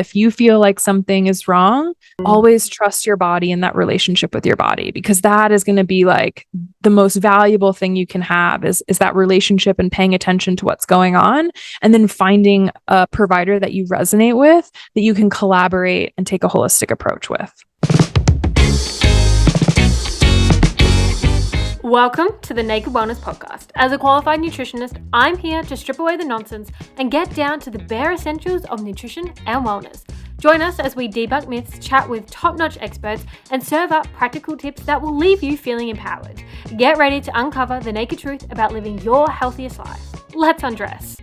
If you feel like something is wrong, always trust your body and that relationship with your body, because that is going to be like the most valuable thing you can have is that relationship and paying attention to what's going on, and then finding a provider that you resonate with, that you can collaborate and take a holistic approach with. Welcome to the Naked Wellness Podcast. As a qualified nutritionist, I'm here to strip away the nonsense and get down to the bare essentials of nutrition and wellness. Join us as we debunk myths, chat with top-notch experts, and serve up practical tips that will leave you feeling empowered. Get ready to uncover the naked truth about living your healthiest life. Let's undress.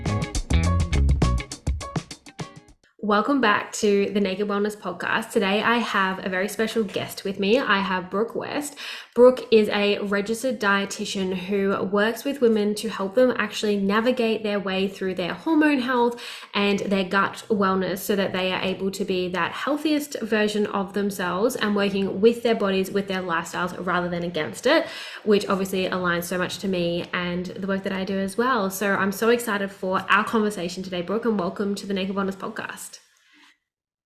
Welcome back to the Naked Wellness Podcast. Today I have a very special guest with me. I have Brooke West. Brooke is a registered dietitian who works with women to help them actually navigate their way through their hormone health and their gut wellness so that they are able to be that healthiest version of themselves and working with their bodies, with their lifestyles rather than against it, which obviously aligns so much to me and the work that I do as well. So I'm so excited for our conversation today, Brooke, and welcome to the Naked Wellness Podcast.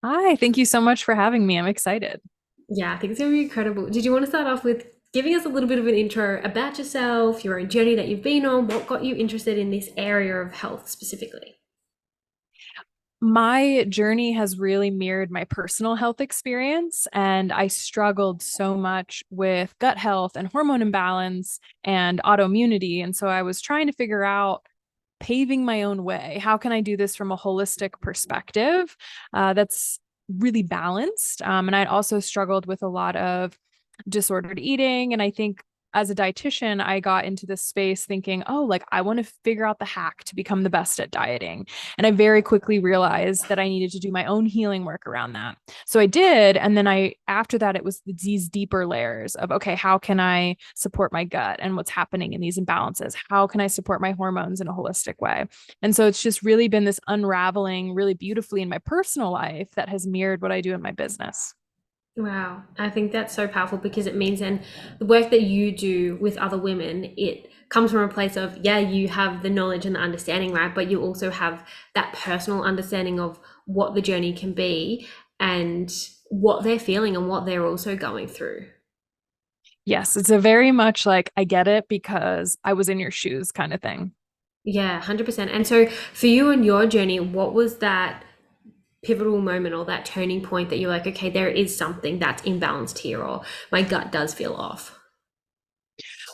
Hi, thank you so much for having me. I'm excited. Yeah, I think it's going to be incredible. Did you want to start off with giving us a little bit of an intro about yourself, your own journey that you've been on, what got you interested in this area of health specifically? My journey has really mirrored my personal health experience, and I struggled so much with gut health and hormone imbalance and autoimmunity. And so I was trying to figure out paving my own way. How can I do this from a holistic perspective that's really balanced? And I'd also struggled with a lot of disordered eating. And I think as a dietitian, I got into this space thinking, oh, like I want to figure out the hack to become the best at dieting. And I very quickly realized that I needed to do my own healing work around that. So I did. And then after that, it was these deeper layers of, okay, how can I support my gut and what's happening in these imbalances? How can I support my hormones in a holistic way? And so it's just really been this unraveling really beautifully in my personal life that has mirrored what I do in my business. Wow, I think that's so powerful because it means then the work that you do with other women, it comes from a place of, yeah, you have the knowledge and the understanding, right? But you also have that personal understanding of what the journey can be and what they're feeling and what they're also going through. Yes, it's a very much like I get it because I was in your shoes kind of thing. Yeah, 100%. And so for you and your journey, what was that pivotal moment or that turning point that you're like, okay, there is something that's imbalanced here, or my gut does feel off?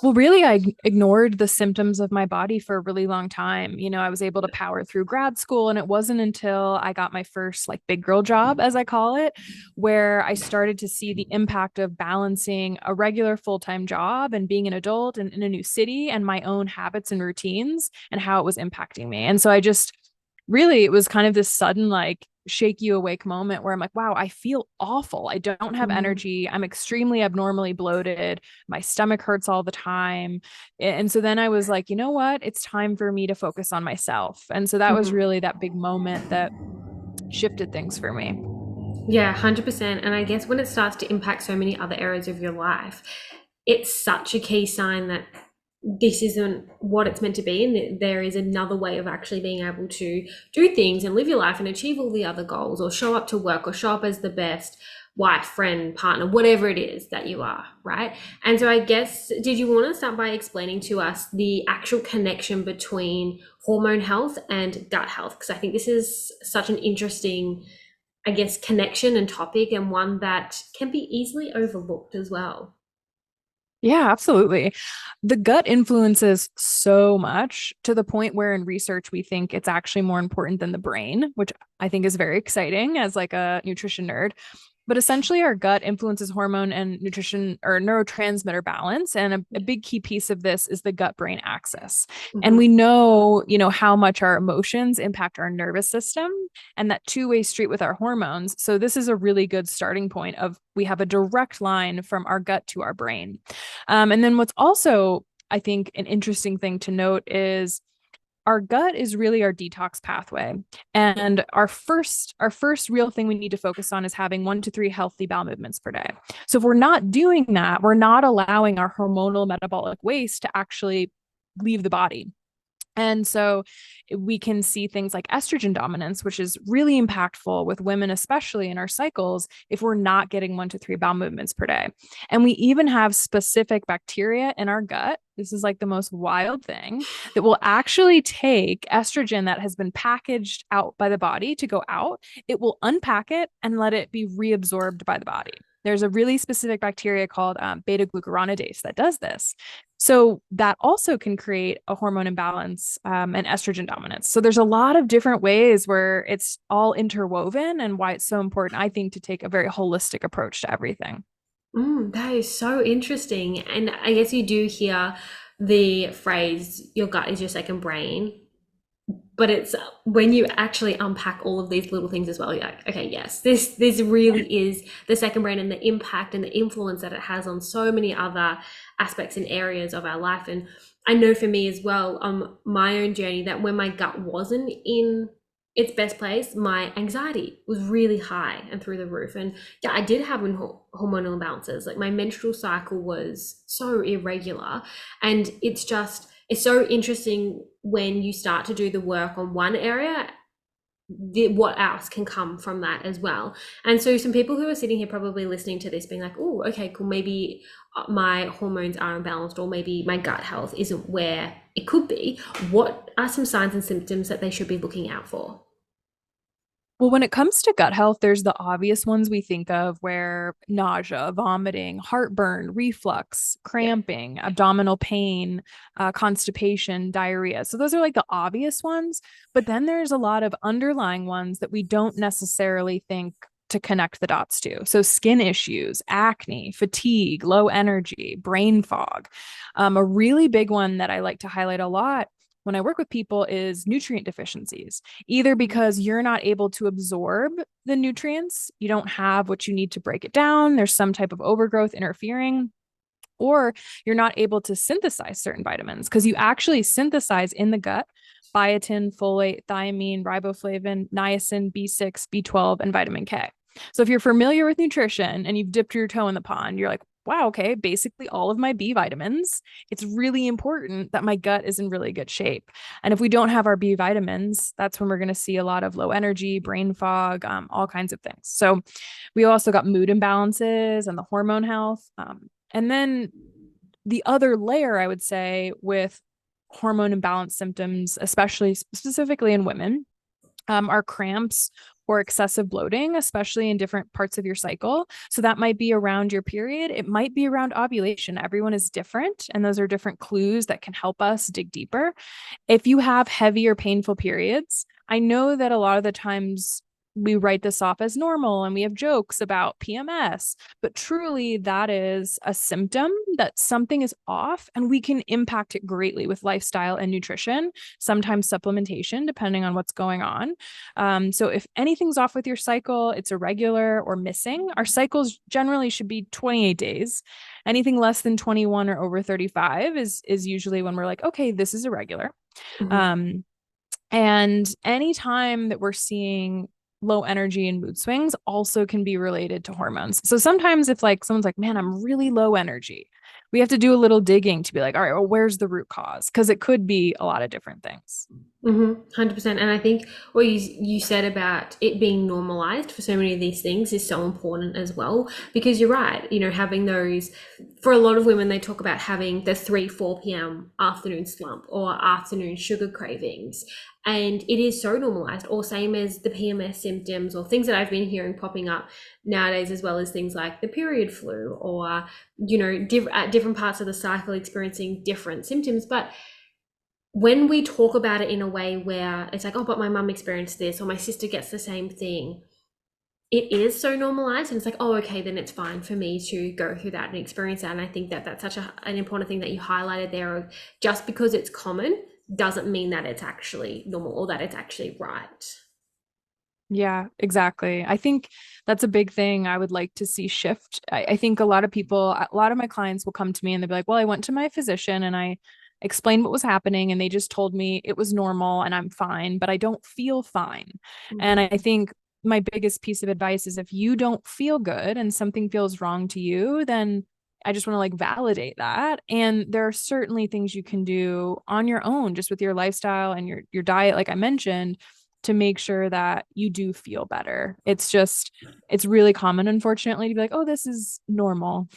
Well, really, I ignored the symptoms of my body for a really long time. I was able to power through grad school, and it wasn't until I got my first like big girl job, as I call it, where I started to see the impact of balancing a regular full-time job and being an adult and in a new city and my own habits and routines and how it was impacting me. And so I just really, it was kind of this sudden, like, shake you awake moment where I'm like, wow, I feel awful. I don't have Mhm. energy. I'm extremely abnormally bloated. My stomach hurts all the time. And so then I was like, you know what? It's time for me to focus on myself. And so that was Mhm. really that big moment that shifted things for me. Yeah, 100%. And I guess when it starts to impact so many other areas of your life, it's such a key sign that this isn't what it's meant to be, and that there is another way of actually being able to do things and live your life and achieve all the other goals, or show up to work, or show up as the best wife, friend, partner, whatever it is that you are, right? And so I guess, did you want to start by explaining to us the actual connection between hormone health and gut health? Because I think this is such an interesting, I guess, connection and topic, and one that can be easily overlooked as well. Yeah, absolutely. The gut influences so much to the point where in research we think it's actually more important than the brain, which I think is very exciting as like a nutrition nerd. But essentially, our gut influences hormone and nutrition or neurotransmitter balance. And a big key piece of this is the gut brain axis. And Mhm. we know, how much our emotions impact our nervous system and that two-way street with our hormones. So this is a really good starting point of we have a direct line from our gut to our brain. And then what's also, I think, an interesting thing to note is our gut is really our detox pathway. And our first real thing we need to focus on is having 1 to 3 healthy bowel movements per day. So if we're not doing that, we're not allowing our hormonal metabolic waste to actually leave the body. And so we can see things like estrogen dominance, which is really impactful with women, especially in our cycles, if we're not getting 1 to 3 bowel movements per day. And we even have specific bacteria in our gut. This is like the most wild thing that will actually take estrogen that has been packaged out by the body to go out. It will unpack it and let it be reabsorbed by the body. There's a really specific bacteria called beta glucuronidase that does this. So that also can create a hormone imbalance and estrogen dominance. So there's a lot of different ways where it's all interwoven, and why it's so important, I think, to take a very holistic approach to everything. That is so interesting. And I guess you do hear the phrase, your gut is your second brain. But it's when you actually unpack all of these little things as well, you're like, okay, yes, this really is the second brain, and the impact and the influence that it has on so many other aspects and areas of our life. And I know for me as well, my own journey, that when my gut wasn't in its best place, my anxiety was really high and through the roof. And yeah, I did have hormonal imbalances. Like my menstrual cycle was so irregular, and it's so interesting when you start to do the work on one area, what else can come from that as well. And so some people who are sitting here probably listening to this being like, oh, okay, cool, maybe my hormones are imbalanced, or maybe my gut health isn't where it could be. What are some signs and symptoms that they should be looking out for? Well, when it comes to gut health, there's the obvious ones we think of, where nausea, vomiting, heartburn, reflux, Yeah. cramping, abdominal pain, constipation, diarrhea. So those are like the obvious ones. But then there's a lot of underlying ones that we don't necessarily think to connect the dots to. So skin issues, acne, fatigue, low energy, brain fog. A really big one that I like to highlight a lot when I work with people is nutrient deficiencies, either because you're not able to absorb the nutrients, you don't have what you need to break it down, there's some type of overgrowth interfering, or you're not able to synthesize certain vitamins, because you actually synthesize in the gut biotin, folate, thiamine, riboflavin, niacin, B6, B12, and vitamin K. So if you're familiar with nutrition and you've dipped your toe in the pond, you're like, wow, okay, basically all of my B vitamins. It's really important that my gut is in really good shape. And if we don't have our B vitamins, that's when we're going to see a lot of low energy, brain fog, all kinds of things. So we also got mood imbalances and the hormone health. And then the other layer, I would say, with hormone imbalance symptoms, especially specifically in women, are cramps or excessive bloating, especially in different parts of your cycle. So that might be around your period. It might be around ovulation. Everyone is different, and those are different clues that can help us dig deeper. If you have heavy or painful periods, I know that a lot of the times we write this off as normal and we have jokes about PMS, but truly that is a symptom that something is off, and we can impact it greatly with lifestyle and nutrition, sometimes supplementation, depending on what's going on. So if anything's off with your cycle, it's irregular or missing. Our cycles generally should be 28 days. Anything less than 21 or over 35 is usually when we're like, okay, this is irregular. Mhm. Um, and anytime that we're seeing low energy and mood swings also can be related to hormones. So sometimes if like someone's like, man, I'm really low energy, we have to do a little digging to be like, all right, well, where's the root cause? Because it could be a lot of different things. 100%. And I think what you said about it being normalized for so many of these things is so important as well, because you're right, having those, for a lot of women, they talk about having the 3-4 p.m. afternoon slump or afternoon sugar cravings. And it is so normalized, or same as the PMS symptoms or things that I've been hearing popping up nowadays, as well as things like the period flu, or, at different parts of the cycle experiencing different symptoms. But when we talk about it in a way where it's like, oh, but my mum experienced this, or my sister gets the same thing, it is so normalized, and it's like, oh, okay, then it's fine for me to go through that and experience that. And I think that that's such an important thing that you highlighted there, of just because it's common doesn't mean that it's actually normal or that it's actually right. Yeah, exactly. I think that's a big thing I would like to see shift. I think a lot of people, a lot of my clients will come to me and they'll be like, well, I went to my physician and I explained what was happening, and they just told me it was normal and I'm fine, but I don't feel fine. And I think my biggest piece of advice is, if you don't feel good and something feels wrong to you, then I just want to like validate that. And there are certainly things you can do on your own, just with your lifestyle and your diet, like I mentioned, to make sure that you do feel better. It's really common, unfortunately, to be like, oh, this is normal.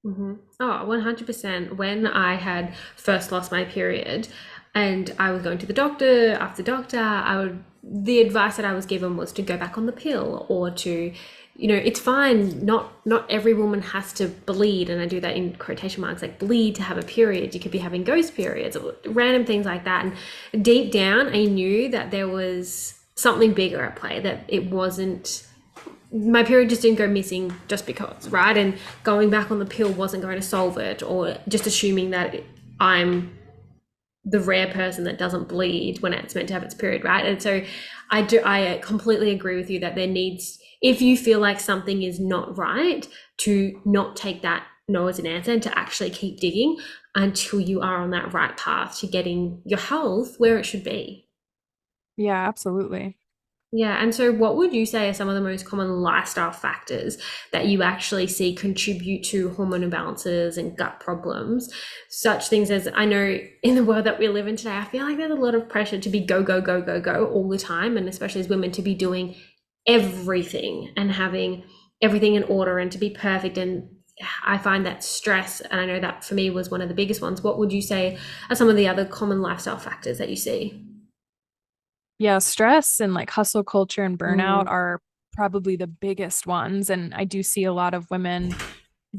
Oh, 100%. When I had first lost my period and I was going to the doctor after doctor, the advice that I was given was to go back on the pill or to, it's fine. Not every woman has to bleed, and I do that in quotation marks, like bleed to have a period. You could be having ghost periods or random things like that. And deep down, I knew that there was something bigger at play, that it wasn't my period just didn't go missing just because, right? And going back on the pill wasn't going to solve it, or just assuming that I'm the rare person that doesn't bleed when it's meant to have its period, right? And so I completely agree with you that there needs, if you feel like something is not right, to not take that no as an answer and to actually keep digging until you are on that right path to getting your health where it should be. Yeah, absolutely. Yeah, and so what would you say are some of the most common lifestyle factors that you actually see contribute to hormone imbalances and gut problems? Such things as, I know in the world that we live in today, I feel like there's a lot of pressure to be go, go, go, go, go all the time, and especially as women to be doing everything and having everything in order and to be perfect. And I find that stress, and I know that for me was one of the biggest ones. What would you say are some of the other common lifestyle factors that you see? Yeah, stress and like hustle culture and burnout Mm, are probably the biggest ones. And I do see a lot of women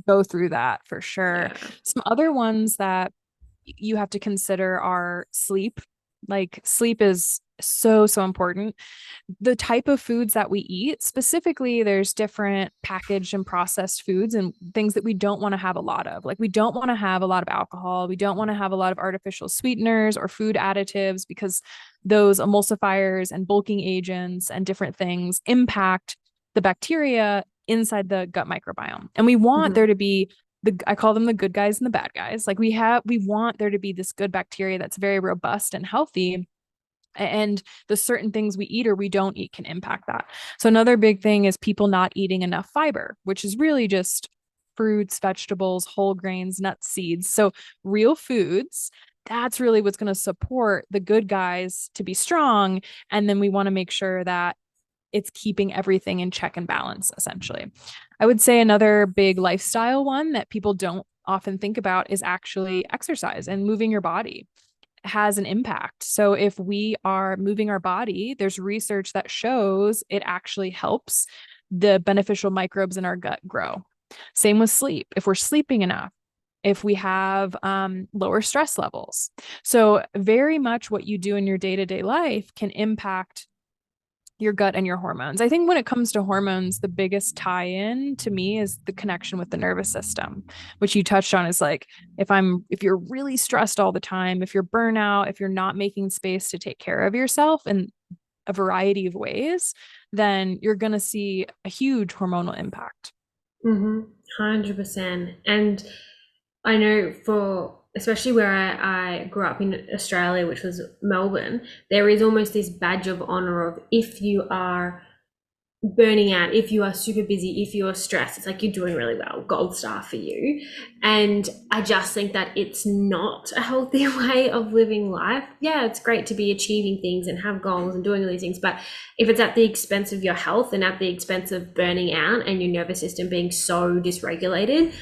go through that for sure. yeah. Some other ones that you have to consider are sleep. Like sleep is so important. The type of foods that we eat, specifically, there's different packaged and processed foods and things that we don't want to have a lot of. Like we don't want to have a lot of alcohol. We don't want to have a lot of artificial sweeteners or food additives, because those emulsifiers and bulking agents and different things impact the bacteria inside the gut microbiome. And we want there Mhm. to be I call them the good guys and the bad guys. Like we want there to be this good bacteria that's very robust and healthy, and the certain things we eat or we don't eat can impact that. So another big thing is people not eating enough fiber, which is really just fruits, vegetables, whole grains, nuts, seeds. So real foods, that's really what's going to support the good guys to be strong. And then we want to make sure that it's keeping everything in check and balance, essentially. I would say another big lifestyle one that people don't often think about is actually exercise and moving your body has an impact. So if we are moving our body, there's research that shows it actually helps the beneficial microbes in our gut grow. Same with sleep. If we're sleeping enough, if we have lower stress levels. So very much what you do in your day-to-day life can impact your gut and your hormones. I think when it comes to hormones, the biggest tie-in to me is the connection with the nervous system, which you touched on is like if you're really stressed all the time, if you're burnout, if you're not making space to take care of yourself in a variety of ways, then you're going to see a huge hormonal impact. 100%. And I know for especially where I grew up in Australia, which was Melbourne, there is almost this badge of honor of if you are burning out, if you are super busy, if you are stressed, it's like you're doing really well, gold star for you. And I just think that it's not a healthy way of living life. Yeah, it's great to be achieving things and have goals and doing all these things, but if it's at the expense of your health and at the expense of burning out and your nervous system being so dysregulated,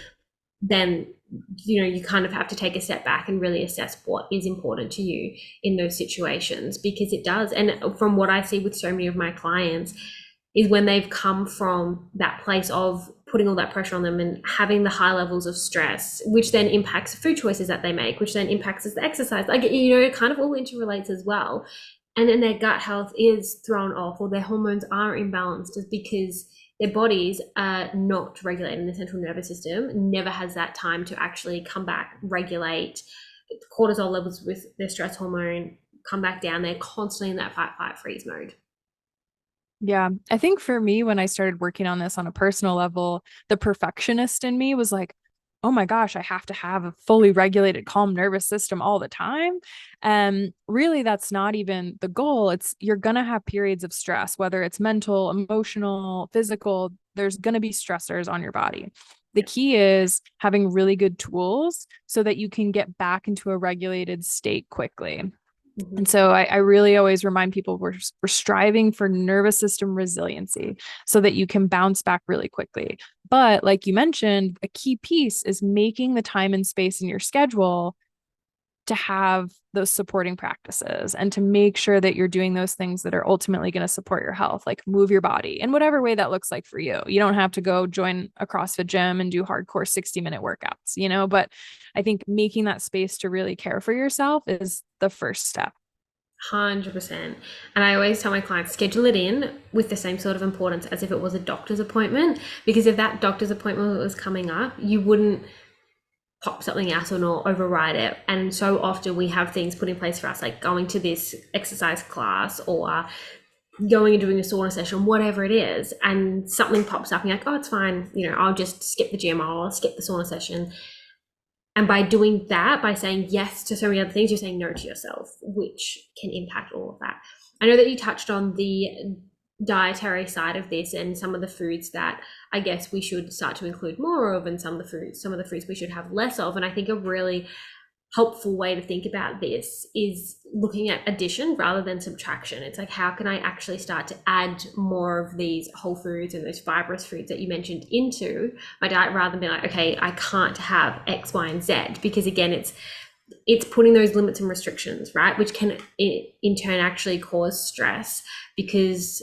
then you kind of have to take a step back and really assess what is important to you in those situations, because it does. And from what I see with so many of my clients is when they've come from that place of putting all that pressure on them and having the high levels of stress, which then impacts food choices that they make, which then impacts the exercise, like it kind of all interrelates as well. And then their gut health is thrown off or their hormones are imbalanced, is because their bodies are not regulated, in the central nervous system never has that time to actually come back, regulate cortisol levels with their stress hormone, come back down. They're constantly in that fight, flight, freeze mode. Yeah, I think for me, when I started working on this on a personal level, the perfectionist in me was like, oh my gosh, I have to have a fully regulated, calm nervous system all the time. And really, that's not even the goal. It's you're going to have periods of stress, whether it's mental, emotional, physical, there's going to be stressors on your body. The key is having really good tools so that you can get back into a regulated state quickly. And Mhm. so I really always remind people we're striving for nervous system resiliency so that you can bounce back really quickly. But like you mentioned, a key piece is making the time and space in your schedule to have those supporting practices and to make sure that you're doing those things that are ultimately going to support your health, like move your body in whatever way that looks like for you. You don't have to go join a CrossFit gym and do hardcore 60-minute workouts, but I think making that space to really care for yourself is the first step. 100%. And I always tell my clients, schedule it in with the same sort of importance as if it was a doctor's appointment. Because if that doctor's appointment was coming up, you wouldn't pop something else on or override it. And so often we have things put in place for us, like going to this exercise class or going and doing a sauna session, whatever it is, and something pops up and you're like, oh, it's fine. I'll just skip the gym, I'll skip the sauna session. And by doing that, by saying yes to so many other things, you're saying no to yourself, which can impact all of that. I know that you touched on the dietary side of this and some of the foods that I guess we should start to include more of, and some of the foods we should have less of. And I think a really helpful way to think about this is looking at addition rather than subtraction. It's like, how can I actually start to add more of these whole foods and those fibrous foods that you mentioned into my diet, rather than being like, okay, I can't have X, Y, and Z, because again, it's putting those limits and restrictions, right? Which can in turn actually cause stress, because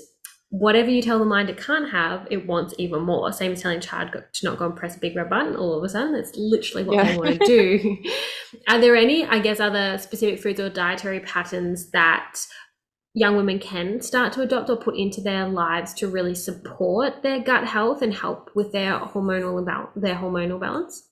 whatever you tell the mind it can't have, it wants even more. Same as telling a child to not go and press a big red button. All of a sudden, that's literally what they want to do. Are there any, I guess, other specific foods or dietary patterns that young women can start to adopt or put into their lives to really support their gut health and help with their hormonal balance?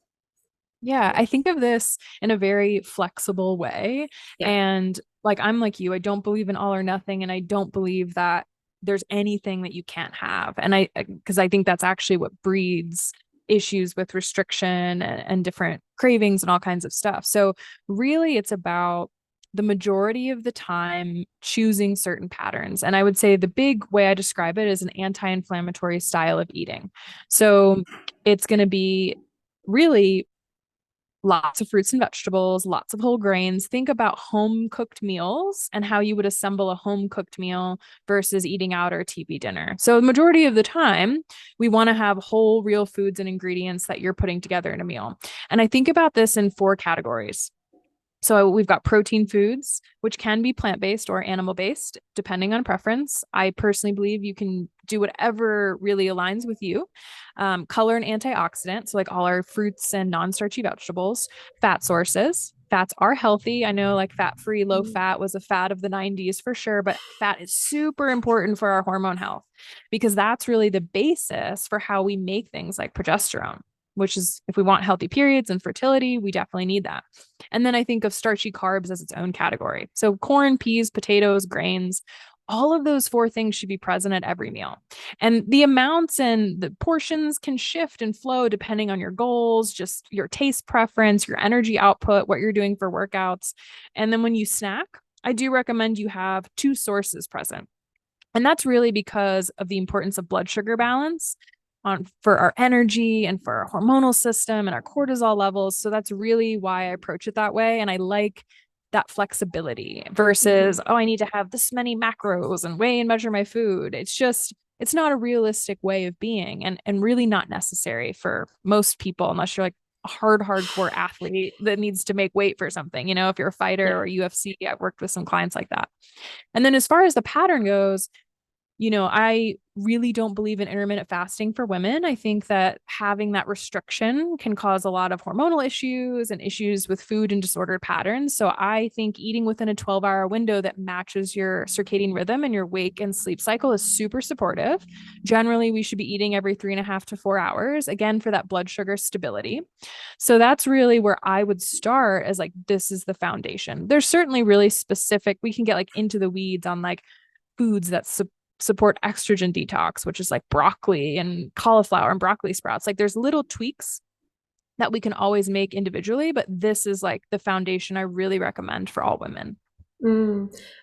Yeah, I think of this in a very flexible way. Yeah. And like, I'm like you, I don't believe in all or nothing. And I don't believe that there's anything that you can't have. And because I think that's actually what breeds issues with restriction and different cravings and all kinds of stuff. So, really, it's about the majority of the time choosing certain patterns. And I would say the big way I describe it is an anti inflammatory style of eating. So, it's going to be really lots of fruits and vegetables, lots of whole grains. Think about home cooked meals and how you would assemble a home cooked meal versus eating out or a TV dinner. So, the majority of the time, we want to have whole, real foods and ingredients that you're putting together in a meal. And I think about this in 4 categories. So we've got protein foods, which can be plant-based or animal-based, depending on preference. I personally believe you can do whatever really aligns with you. Color and antioxidant, so like all our fruits and non-starchy vegetables. Fat sources. Fats are healthy. I know like fat-free, low-fat was a fad of the 90s for sure, but fat is super important for our hormone health because that's really the basis for how we make things like progesterone, which is if we want healthy periods and fertility, we definitely need that. And then I think of starchy carbs as its own category. So corn, peas, potatoes, grains, all of those 4 things should be present at every meal. And the amounts and the portions can shift and flow depending on your goals, just your taste preference, your energy output, what you're doing for workouts. And then when you snack, I do recommend you have 2 sources present. And that's really because of the importance of blood sugar balance for our energy and for our hormonal system and our cortisol levels. So that's really why I approach it that way. And I like that flexibility versus, oh, I need to have this many macros and weigh and measure my food. It's not a realistic way of being and really not necessary for most people unless you're like a hardcore athlete that needs to make weight for something. If you're a fighter or UFC, I've worked with some clients like that. And then as far as the pattern goes, I really don't believe in intermittent fasting for women. I think that having that restriction can cause a lot of hormonal issues and issues with food and disordered patterns. So I think eating within a 12-hour window that matches your circadian rhythm and your wake and sleep cycle is super supportive. Generally, we should be eating every 3.5 to 4 hours, again, for that blood sugar stability. So that's really where I would start as like, this is the foundation. There's certainly really specific, we can get like into the weeds on like foods that support estrogen detox, which is like broccoli and cauliflower and broccoli sprouts. Like there's little tweaks that we can always make individually, but this is like the foundation I really recommend for all women.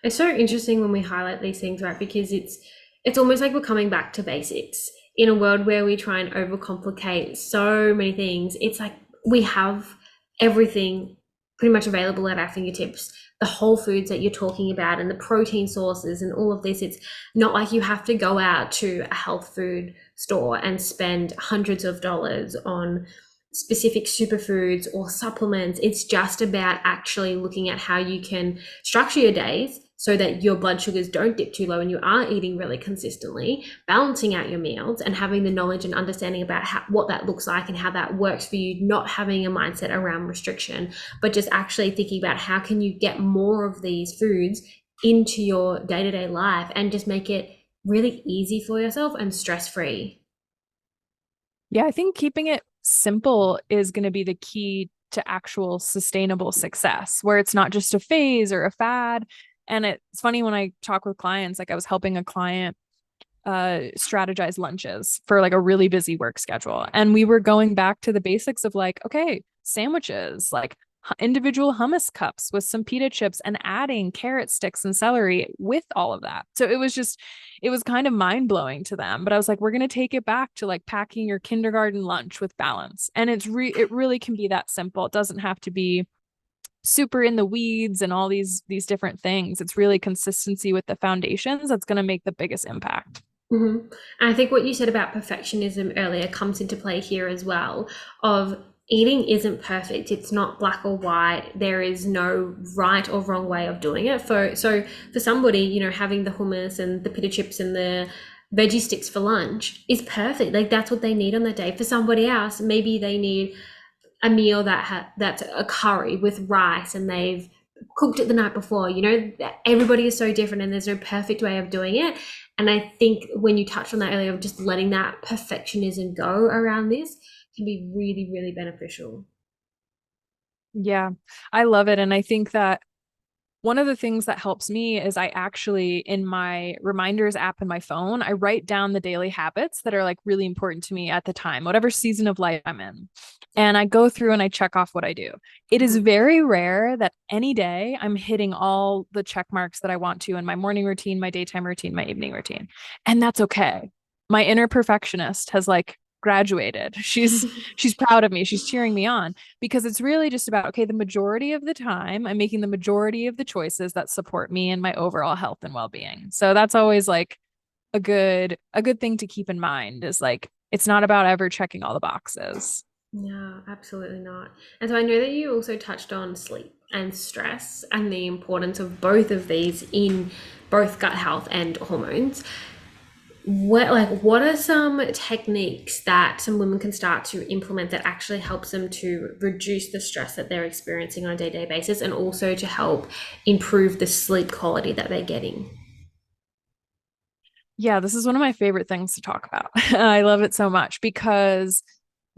It's so interesting when we highlight these things, right? Because it's almost like we're coming back to basics. in a world where we try and overcomplicate so many things, it's like we have everything pretty much available at our fingertips. The whole foods that you're talking about and the protein sources and all of this, it's not like you have to go out to a health food store and spend hundreds of dollars on specific superfoods or supplements. It's just about actually looking at how you can structure your days so that your blood sugars don't dip too low and you are eating really consistently, balancing out your meals and having the knowledge and understanding about what that looks like and how that works for you, not having a mindset around restriction, but just actually thinking about how can you get more of these foods into your day-to-day life and just make it really easy for yourself and stress-free. Yeah, I think keeping it simple is going to be the key to actual sustainable success, where it's not just a phase or a fad. And it's funny when I talk with clients, like I was helping a client strategize lunches for like a really busy work schedule. And we were going back to the basics of like, okay, sandwiches, like individual hummus cups with some pita chips and adding carrot sticks and celery with all of that. So it was kind of mind blowing to them. But I was like, we're going to take it back to like packing your kindergarten lunch with balance. And it really can be that simple. It doesn't have to be super in the weeds and all these different things. It's really consistency with the foundations that's going to make the biggest impact. Mm-hmm. And I think what you said about perfectionism earlier comes into play here as well. Of eating isn't perfect. It's not black or white. There is no right or wrong way of doing it. So for somebody, you know, having the hummus and the pita chips and the veggie sticks for lunch is perfect. Like that's what they need on the day. For somebody else, maybe they need a meal that's a curry with rice and they've cooked it the night before. You know, everybody is so different and there's no perfect way of doing it. And I think when you touched on that earlier, of just letting that perfectionism go around this can be really, really beneficial. Yeah, I love it. And I think that one of the things that helps me is I actually, in my reminders app in my phone, I write down the daily habits that are like really important to me at the time, whatever season of life I'm in. And I go through and I check off what I do. It is Mhm. very rare that any day I'm hitting all the check marks that I want to in my morning routine, my daytime routine, my evening routine. And that's okay. My inner perfectionist has like graduated. She's proud of me. She's cheering me on because it's really just about, okay, the majority of the time I'm making the majority of the choices that support me and my overall health and well-being. So that's always like a good thing to keep in mind is like it's not about ever checking all the boxes. No, absolutely not. And so I know that you also touched on sleep and stress and the importance of both of these in both gut health and hormones. What are some techniques that some women can start to implement that actually helps them to reduce the stress that they're experiencing on a day-to-day basis and also to help improve the sleep quality that they're getting? Yeah, this is one of my favorite things to talk about. I love it so much because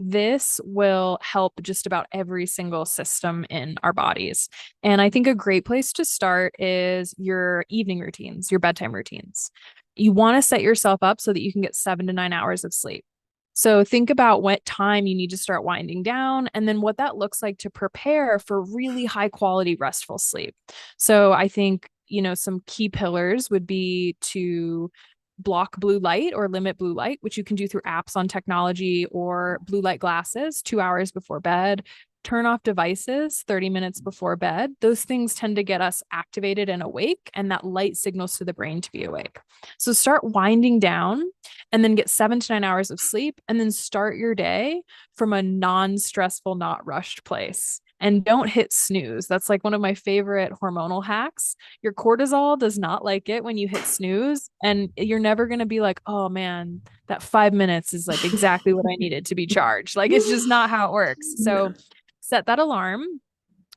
this will help just about every single system in our bodies. And I think a great place to start is your evening routines, your bedtime routines. You want to set yourself up so that you can get 7 to 9 hours of sleep. So think about what time you need to start winding down and then what that looks like to prepare for really high quality restful sleep. So I think, some key pillars would be to block blue light or limit blue light, which you can do through apps on technology or blue light glasses 2 hours before bed. Turn off devices 30 minutes before bed. Those things tend to get us activated and awake, and that light signals to the brain to be awake. So start winding down and then get 7 to 9 hours of sleep, and then start your day from a non stressful, not rushed place. And don't hit snooze. That's like one of my favorite hormonal hacks. Your cortisol does not like it when you hit snooze, and you're never going to be like, oh man, that 5 minutes is like exactly what I needed to be charged. Like it's just not how it works. So No. set that alarm,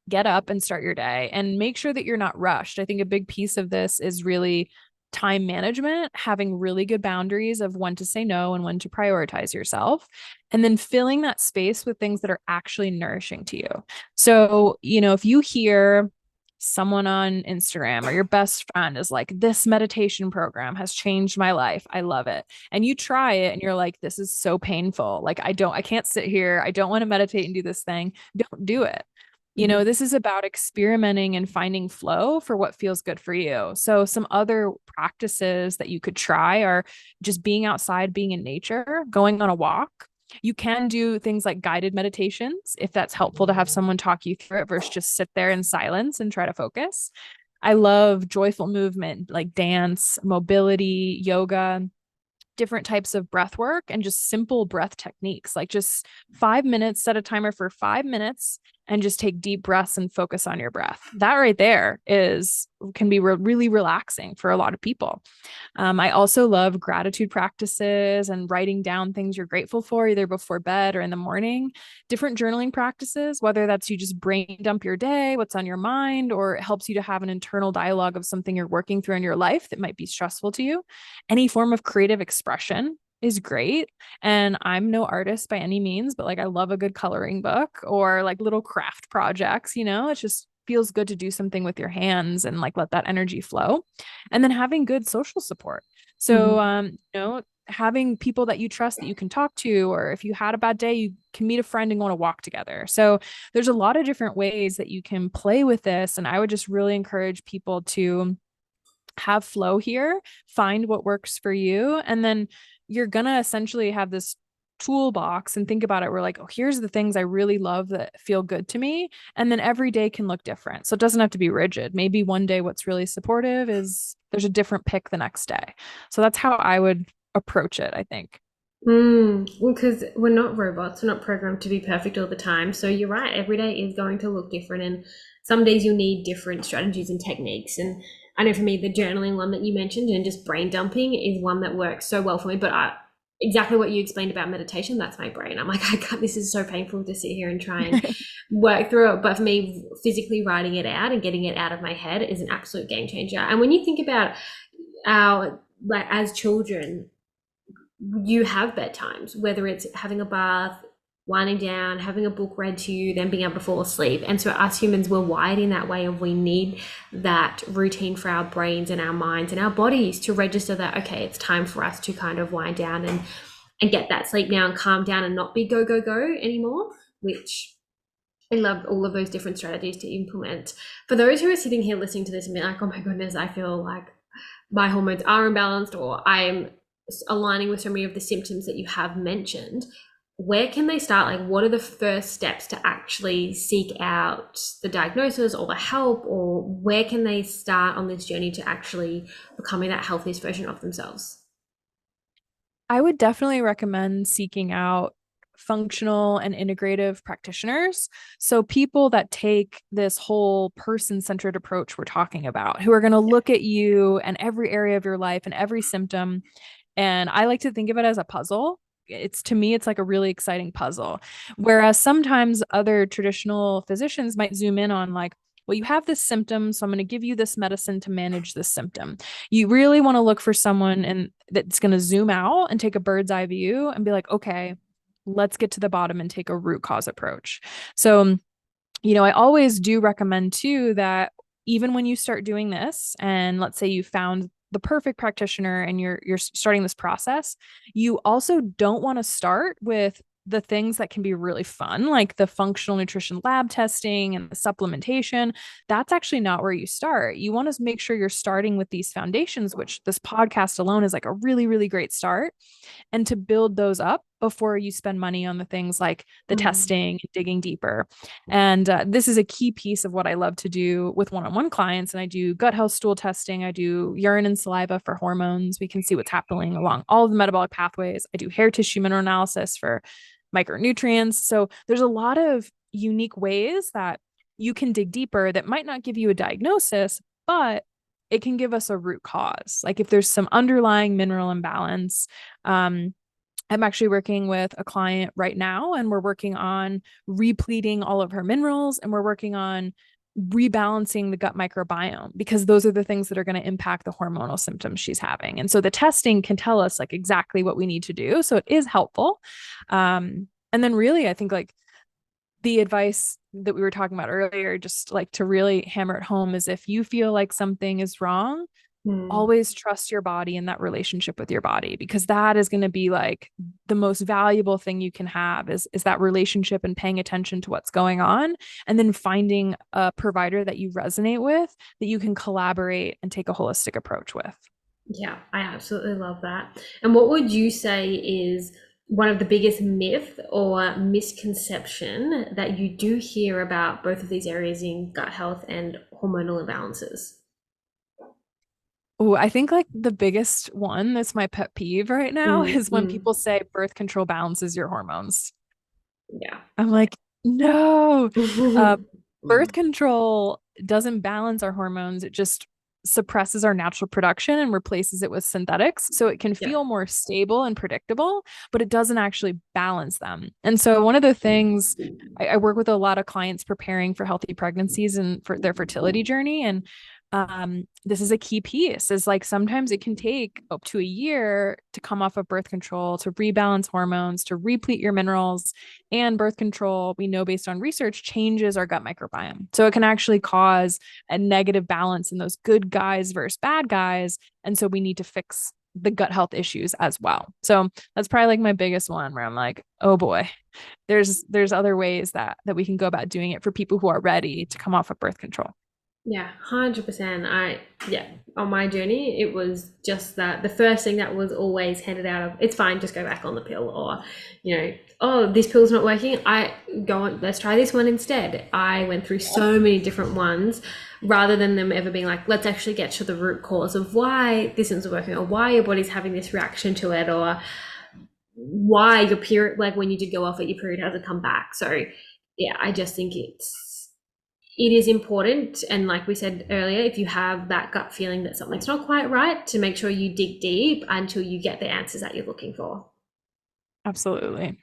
get up and start your day, and make sure that you're not rushed. I think a big piece of this is really time management, having really good boundaries of when to say no and when to prioritize yourself, and then filling that space with things that are actually nourishing to you. So, if you hear someone on Instagram or your best friend is like, this meditation program has changed my life, I love it. And you try it and you're like, this is so painful. Like, I can't sit here. I don't want to meditate and do this thing. Don't do it. Mhm. This is about experimenting and finding flow for what feels good for you. So, some other practices that you could try are just being outside, being in nature, going on a walk. You can do things like guided meditations if that's helpful to have someone talk you through it versus just sit there in silence and try to focus. I love joyful movement like dance, mobility, yoga, different types of breath work, and just simple breath techniques like just 5 minutes, set a timer for 5 minutes and just take deep breaths and focus on your breath. That right there is can be really relaxing for a lot of people. I also love gratitude practices and writing down things you're grateful for, either before bed or in the morning. Different journaling practices, whether that's you just brain dump your day, what's on your mind, or it helps you to have an internal dialogue of something you're working through in your life that might be stressful to you. Any form of creative expression is great. And I'm no artist by any means, but like I love a good coloring book or like little craft projects, it just feels good to do something with your hands and like let that energy flow. And then having good social support. So, Mhm. having people that you trust that you can talk to, or if you had a bad day, you can meet a friend and go on a walk together. So, there's a lot of different ways that you can play with this. And I would just really encourage people to have flow here, find what works for you, and then you're gonna essentially have this toolbox and think about it. We're like, oh, here's the things I really love that feel good to me. And then every day can look different. So it doesn't have to be rigid. Maybe one day what's really supportive is there's a different pick the next day. So that's how I would approach it, I think. Well, because we're not robots, we're not programmed to be perfect all the time. So you're right, every day is going to look different. And some days you'll need different strategies and techniques. And I know for me, the journaling one that you mentioned and just brain dumping is one that works so well for me. But exactly what you explained about meditation, that's my brain. I'm like, I can't, this is so painful to sit here and try and work through it. But for me, physically writing it out and getting it out of my head is an absolute game changer. And when you think about our, like, as children, you have bedtimes, whether it's having a bath, winding down, having a book read to you, then being able to fall asleep. And so us humans were wired in that way of we need that routine for our brains and our minds and our bodies to register that, okay, it's time for us to kind of wind down and get that sleep now and calm down and not be go, go, go anymore, which I love all of those different strategies to implement. For those who are sitting here listening to this and be like, oh my goodness, I feel like my hormones are imbalanced or I'm aligning with so many of the symptoms that you have mentioned, where can they start? Like, what are the first steps to actually seek out the diagnosis or the help, or where can they start on this journey to actually becoming that healthiest version of themselves? I would definitely recommend seeking out functional and integrative practitioners. So, people that take this whole person centered approach we're talking about, who are going to Yeah. look at you and every area of your life and every symptom. And I like to think of it as a puzzle. It's to me, it's like a really exciting puzzle. Whereas sometimes other traditional physicians might zoom in on, like, well, you have this symptom, so I'm going to give you this medicine to manage this symptom. You really want to look for someone and that's going to zoom out and take a bird's eye view and be like, okay, let's get to the bottom and take a root cause approach. So, I always do recommend too that even when you start doing this, and let's say you found the perfect practitioner and you're starting this process, you also don't want to start with the things that can be really fun, like the functional nutrition lab testing and the supplementation. That's actually not where you start. You want to make sure you're starting with these foundations, which this podcast alone is like a really, really great start, and to build those up before you spend money on the things like the Mm. testing, digging deeper. And this is a key piece of what I love to do with one-on-one clients. And I do gut health stool testing. I do urine and saliva for hormones. We can see what's happening along all of the metabolic pathways. I do hair tissue mineral analysis for micronutrients. So there's a lot of unique ways that you can dig deeper that might not give you a diagnosis, but it can give us a root cause. Like if there's some underlying mineral imbalance, um, I'm actually working with a client right now, and we're working on repleting all of her minerals, and we're working on rebalancing the gut microbiome, because those are the things that are going to impact the hormonal symptoms she's having. And so the testing can tell us like exactly what we need to do. So it is helpful. And then really, I think like the advice that we were talking about earlier, just like to really hammer it home, is if you feel like something is wrong, Hmm. always trust your body and that relationship with your body, because that is going to be like the most valuable thing you can have is that relationship and paying attention to what's going on, and then finding a provider that you resonate with, that you can collaborate and take a holistic approach with. Yeah, I absolutely love that. And what would you say is one of the biggest myth or misconception that you do hear about both of these areas in gut health and hormonal imbalances? Oh, I think like the biggest one that's my pet peeve right now Mm, is when mm, people say birth control balances your hormones. yeah. I'm like, no. Uh, birth Mm, control doesn't balance our hormones. It just suppresses our natural production and replaces it with synthetics. So it can yeah. feel more stable and predictable, but it doesn't actually balance them. And so one of the things I work with a lot of clients preparing for healthy pregnancies and for their fertility journey. And this is a key piece, is like sometimes it can take up to a year to come off of birth control, to rebalance hormones, to replete your minerals. And birth control, we know based on research, changes our gut microbiome. So it can actually cause a negative balance in those good guys versus bad guys. And so we need to fix the gut health issues as well. So that's probably like my biggest one, where I'm like, oh boy, there's other ways that we can go about doing it for people who are ready to come off of birth control. Yeah, 100%. Yeah, on my journey, it was just that the first thing that was always handed out of, it's fine, just go back on the pill, or, oh, this pill's not working. I go on, let's try this one instead. I went through so many different ones rather than them ever being like, let's actually get to the root cause of why this isn't working, or why your body's having this reaction to it, or why your period, like when you did go off it, your period hasn't come back. So, yeah, I just think it is important, and like we said earlier, if you have that gut feeling that something's not quite right, to make sure you dig deep until you get the answers that you're looking for. Absolutely.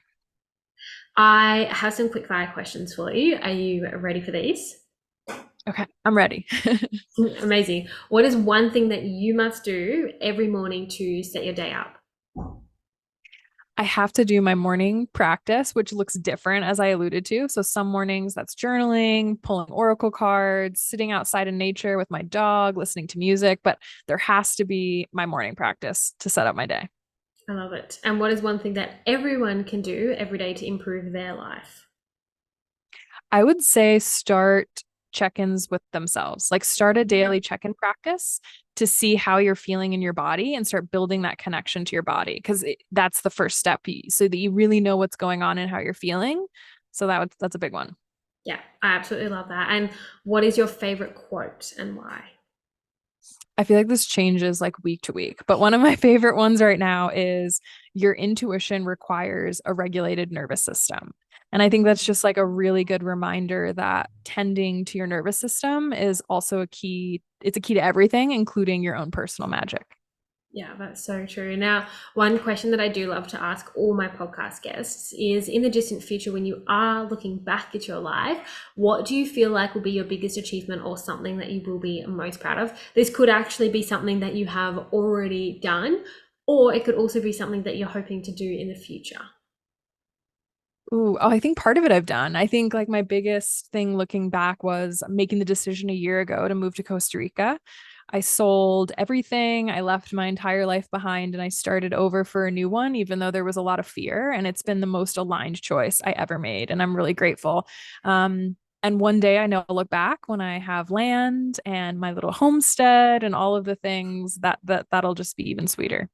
I have some quick fire questions for you. Are you ready for these? Okay, I'm ready. Amazing. What is one thing that you must do every morning to set your day up? I have to do my morning practice, which looks different as I alluded to. So some mornings that's journaling, pulling oracle cards, sitting outside in nature with my dog, listening to music, but there has to be my morning practice to set up my day. I love it. And what is one thing that everyone can do every day to improve their life? I would say start check-ins with themselves. Like start a daily check-in practice to see how you're feeling in your body and start building that connection to your body, because that's the first step, so that you really know what's going on and how you're feeling. So that's a big one. Yeah, I absolutely love that. And what is your favorite quote and why? I feel like this changes like week to week, but one of my favorite ones right now is your intuition requires a regulated nervous system. And I think that's just like a really good reminder that tending to your nervous system is also a key. It's a key to everything, including your own personal magic. Yeah, that's so true. Now, one question that I do love to ask all my podcast guests is, in the distant future, when you are looking back at your life, what do you feel like will be your biggest achievement or something that you will be most proud of? This could actually be something that you have already done, or it could also be something that you're hoping to do in the future. Ooh, oh, I think part of it I've done. I think like my biggest thing looking back was making the decision a year ago to move to Costa Rica. I sold everything. I left my entire life behind and I started over for a new one, even though there was a lot of fear. And it's been the most aligned choice I ever made. And I'm really grateful. And one day I know I'll look back when I have land and my little homestead and all of the things that'll just be even sweeter.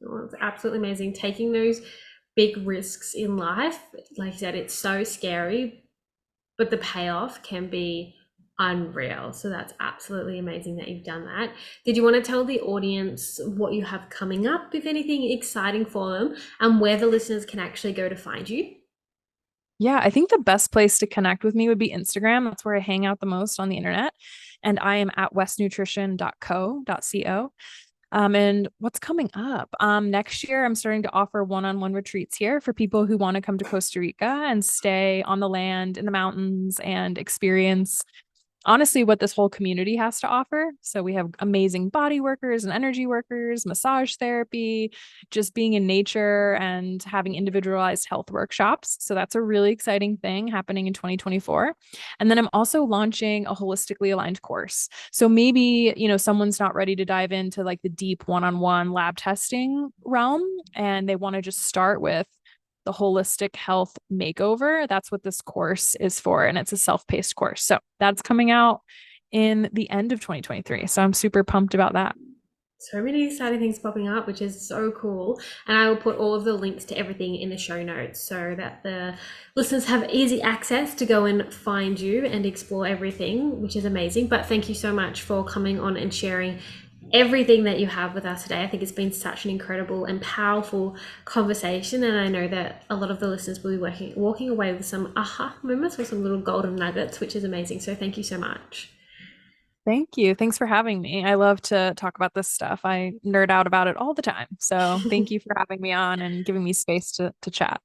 Well, it's absolutely amazing. Taking those big risks in life, like I said, it's so scary, but the payoff can be unreal. So that's absolutely amazing that you've done that. Did you want to tell the audience what you have coming up, if anything exciting for them, and where the listeners can actually go to find you? Yeah, I think the best place to connect with me would be Instagram. That's where I hang out the most on the internet. And I am at westnutrition.co.co. And what's coming up? Next year, I'm starting to offer one-on-one retreats here for people who want to come to Costa Rica and stay on the land in the mountains and experience honestly what this whole community has to offer. So we have amazing body workers and energy workers, massage therapy, just being in nature and having individualized health workshops. So that's a really exciting thing happening in 2024. And then I'm also launching a holistically aligned course. So maybe, someone's not ready to dive into like the deep one-on-one lab testing realm and they want to just start with the holistic health makeover. That's what this course is for. And it's a self-paced course. So that's coming out in the end of 2023. So I'm super pumped about that. So many exciting things popping up, which is so cool. And I will put all of the links to everything in the show notes so that the listeners have easy access to go and find you and explore everything, which is amazing. But thank you so much for coming on and sharing everything that you have with us today. I think it's been such an incredible and powerful conversation, and I know that a lot of the listeners will be walking away with some aha moments or some little golden nuggets, which is amazing. So thank you so much. Thank you. Thanks for having me. I love to talk about this stuff. I nerd out about it all the time. So thank you for having me on and giving me space to chat.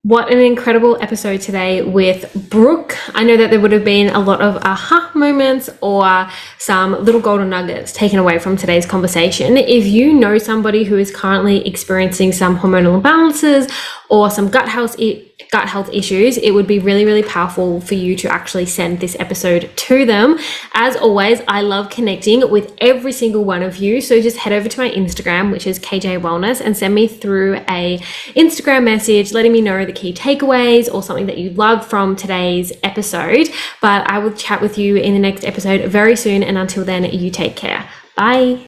What an incredible episode today with Brooke. I know that there would have been a lot of aha moments or some little golden nuggets taken away from today's conversation. If you know somebody who is currently experiencing some hormonal imbalances or some gut health issues, it would be really, really powerful for you to actually send this episode to them. As always, I love connecting with every single one of you. So just head over to my Instagram, which is KJ Wellness, and send me through a Instagram message letting me know the key takeaways or something that you loved from today's episode. But I will chat with you in the next episode very soon. And until then, you take care. Bye.